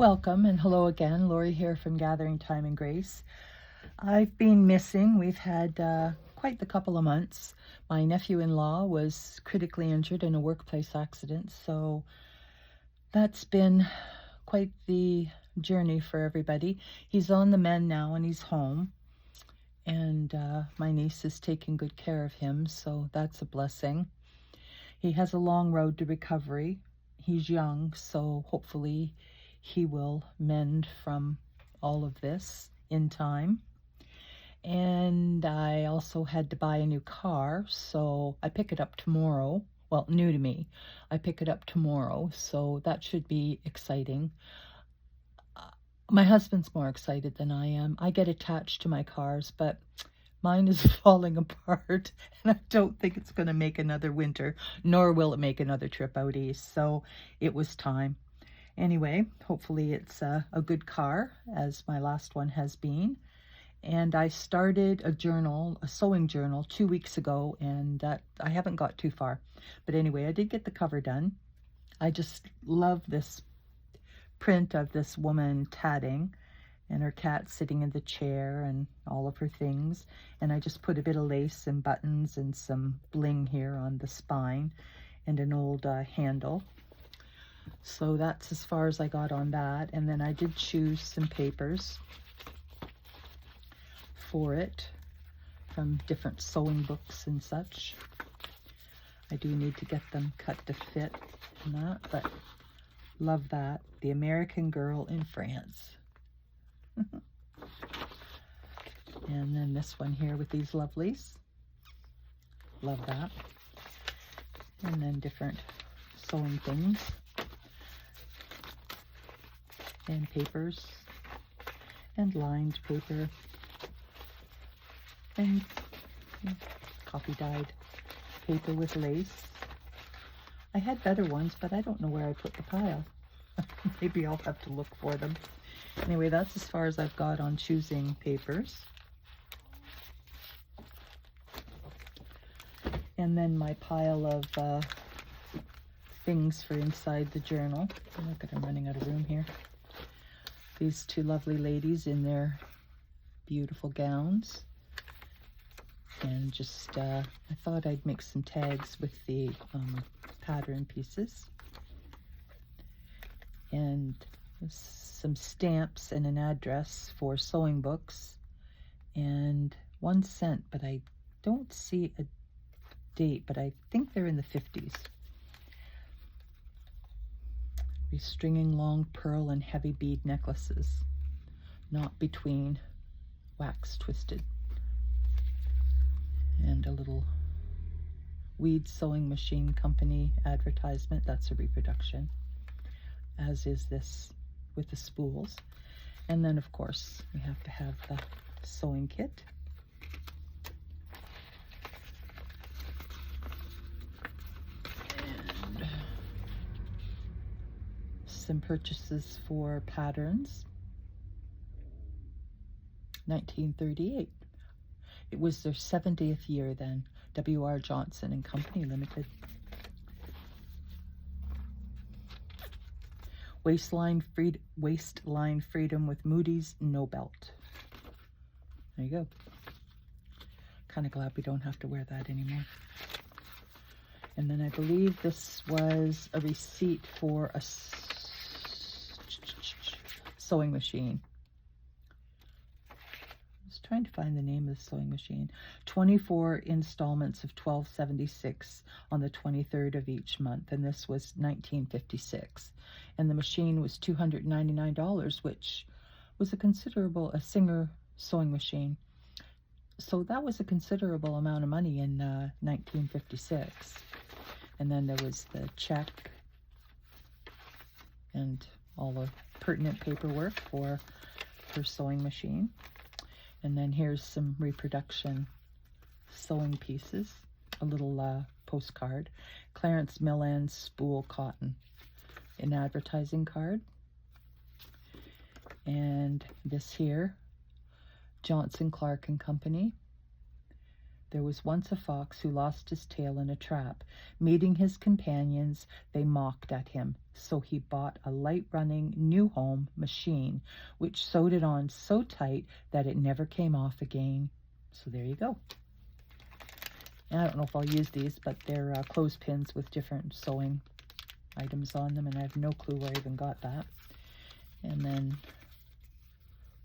Welcome and hello again. Lori here from Gathering Time and Grace. I've been missing. We've had quite the couple of months. My nephew-in-law was critically injured in a workplace accident, so that's been quite the journey for everybody. He's on the mend now and he's home, and my niece is taking good care of him, so that's a blessing. He has a long road to recovery. He's young, so hopefully he will mend from all of this in time. And I also had to buy a new car, so I pick it up tomorrow. Well, new to me. I pick it up tomorrow, so that should be exciting. My husband's more excited than I am. I get attached to my cars, but mine is falling apart, and I don't think it's going to make another winter, nor will it make another trip out east, so it was time. Anyway, hopefully it's a good car, as my last one has been. And I started a sewing journal 2 weeks ago, and I haven't got too far. But anyway, I did get the cover done. I just love this print of this woman tatting, and her cat sitting in the chair, and all of her things. And I just put a bit of lace and buttons and some bling here on the spine, and an old handle. So that's as far as I got on that. And then I did choose some papers for it from different sewing books and such. I do need to get them cut to fit and that, but love that. The American Girl in France. And then this one here with these lovelies. Love that. And then different sewing things. And papers. And lined paper. And coffee dyed paper with lace. I had better ones, but I don't know where I put the pile. Maybe I'll have to look for them. Anyway, that's as far as I've got on choosing papers. And then my pile of things for inside the journal. Oh, look at, I'm running out of room here. These two lovely ladies in their beautiful gowns. And just, I thought I'd make some tags with the pattern pieces. And some stamps and an address for sewing books. And 1 cent, but I don't see a date, but I think they're in the 50s. Restringing long pearl and heavy bead necklaces, not between, wax twisted. And a little Weed Sewing Machine Company advertisement. That's a reproduction, as is this with the spools. And then, of course, we have to have the sewing kit. And some purchases for patterns. 1938. It was their 70th year then. W.R. Johnson and Company Limited. Waistline freedom with Moody's No Belt. There you go. Kind of glad we don't have to wear that anymore. And then I believe this was a receipt for a sewing machine. Trying to find the name of the sewing machine. 24 installments of $12.76 on the 23rd of each month, and this was 1956. And the machine was $299, which was a Singer sewing machine. So that was a considerable amount of money in 1956. And then there was the check and all the pertinent paperwork for her sewing machine. And then here's some reproduction sewing pieces, a little postcard, Clarence Milland's Spool Cotton, an advertising card. And this here, Johnson Clark and Company, There was once a fox who lost his tail in a trap. Meeting his companions, they mocked at him. So he bought a light-running new home machine, which sewed it on so tight that it never came off again. So there you go. And I don't know if I'll use these, but they're clothespins with different sewing items on them, and I have no clue where I even got that. And then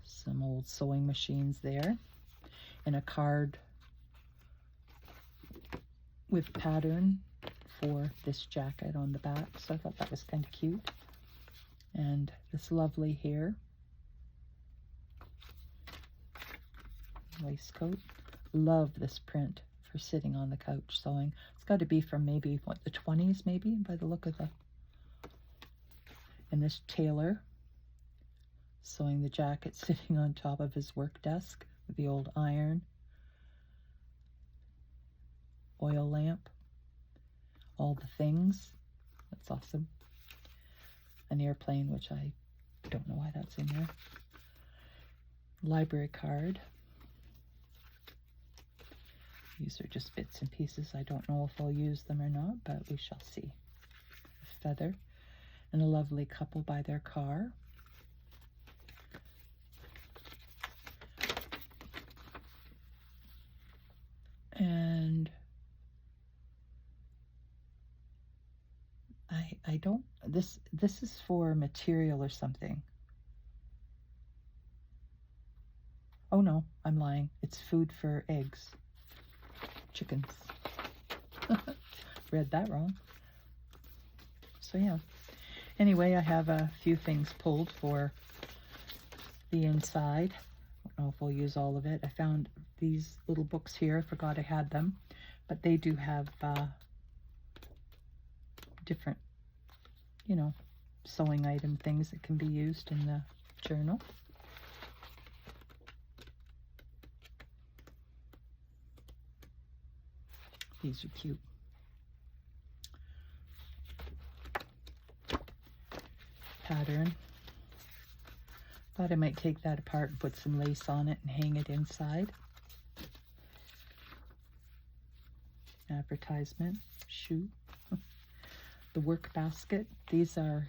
some old sewing machines there, and a card with pattern for this jacket on the back, so I thought that was kind of cute. And this lovely hair waistcoat. Love this print for sitting on the couch sewing. It's got to be from maybe, what, the 20s maybe, by the look of the... And this tailor sewing the jacket sitting on top of his work desk with the old iron, oil lamp, all the things. That's awesome. An airplane, which I don't know why that's in there. Library card. These are just bits and pieces. I don't know if I'll use them or not, but we shall see. A feather and a lovely couple by their car. And I don't, this is for material or something. Oh no, I'm lying. It's food for eggs. Chickens. Read that wrong. So yeah. Anyway, I have a few things pulled for the inside. I don't know if we'll use all of it. I found these little books here. I forgot I had them. But they do have different, you know, sewing item things that can be used in the journal. These are cute. Pattern. Thought I might take that apart and put some lace on it and hang it inside. Advertisement. Shoe. The work basket. These are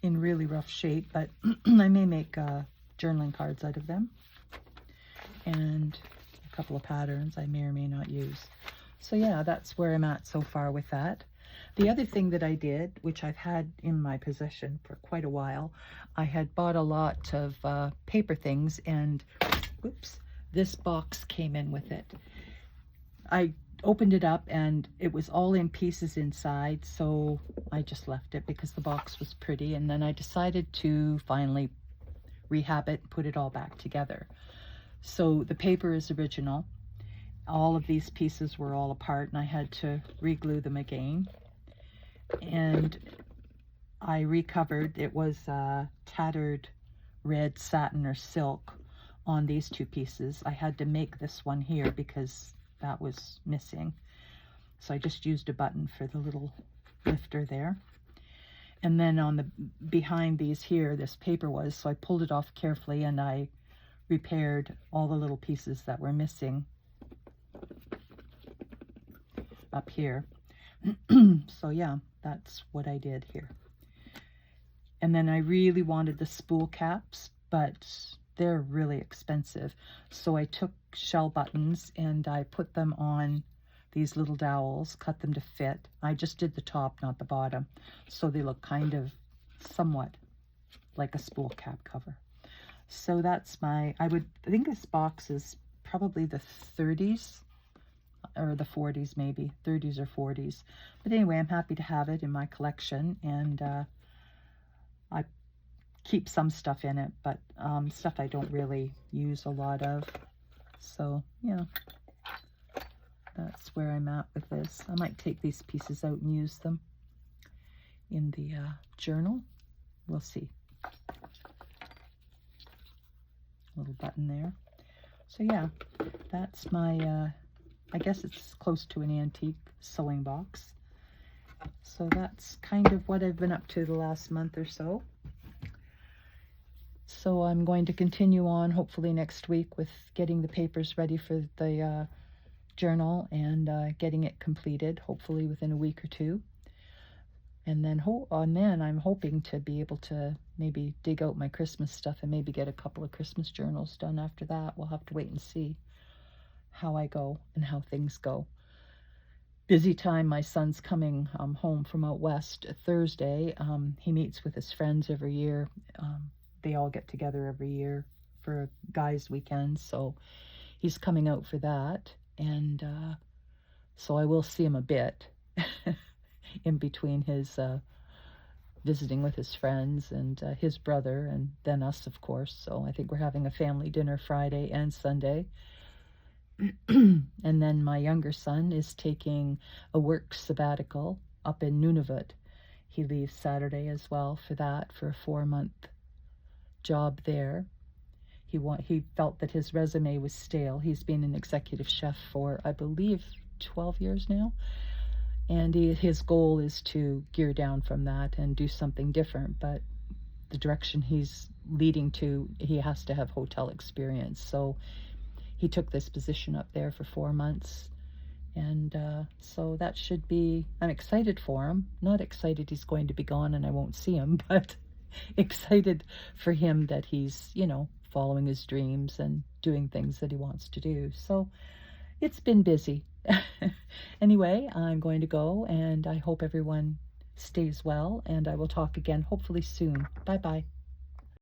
in really rough shape, but I may make journaling cards out of them. And a couple of patterns I may or may not use. So yeah, that's where I'm at so far with that. The other thing that I did, which I've had in my possession for quite a while, I had bought a lot of paper things, and whoops, this box came in with it. I opened it up and it was all in pieces inside, so I just left it because the box was pretty, and then I decided to finally rehab it and put it all back together. So the paper is original. All of these pieces were all apart and I had to re-glue them again. And I recovered, it was tattered red satin or silk on these two pieces. I had to make this one here because that was missing. So I just used a button for the little lifter there. And then on the behind these here, this paper was, so I pulled it off carefully and I repaired all the little pieces that were missing up here. So yeah, that's what I did here. And then I really wanted the spool caps, but they're really expensive. So I took shell buttons and I put them on these little dowels, cut them to fit. I just did the top, not the bottom. So they look kind of somewhat like a spool cap cover. So that's my, I think this box is probably the 30s or the 40s, maybe 30s or 40s. But anyway, I'm happy to have it in my collection, and I keep some stuff in it, but stuff I don't really use a lot of. So yeah, that's where I'm at with this. I might take these pieces out and use them in the journal. We'll see. Little button there. So yeah, that's my I guess it's close to an antique sewing box. So that's kind of what I've been up to the last month or so. So I'm going to continue on hopefully next week with getting the papers ready for the journal and getting it completed, hopefully within a week or two. And then I'm hoping to be able to maybe dig out my Christmas stuff and maybe get a couple of Christmas journals done after that. We'll have to wait and see how I go and how things go. Busy time. My son's coming home from out west Thursday. He meets with his friends every year. They all get together every year for a guys' weekend, so he's coming out for that. And so I will see him a bit in between his visiting with his friends and his brother, and then us, of course. So I think we're having a family dinner Friday and Sunday. And then my younger son is taking a work sabbatical up in Nunavut. He leaves Saturday as well for that, for a 4-month job there. He felt that his resume was stale. He's been an executive chef for, I believe, 12 years now. And his goal is to gear down from that and do something different. But the direction he's leading to, he has to have hotel experience. So he took this position up there for 4 months. And so that should be, I'm excited for him. Not excited he's going to be gone and I won't see him, but excited for him that he's, following his dreams and doing things that he wants to do. So it's been busy. Anyway, I'm going to go, and I hope everyone stays well, and I will talk again hopefully soon. Bye-bye.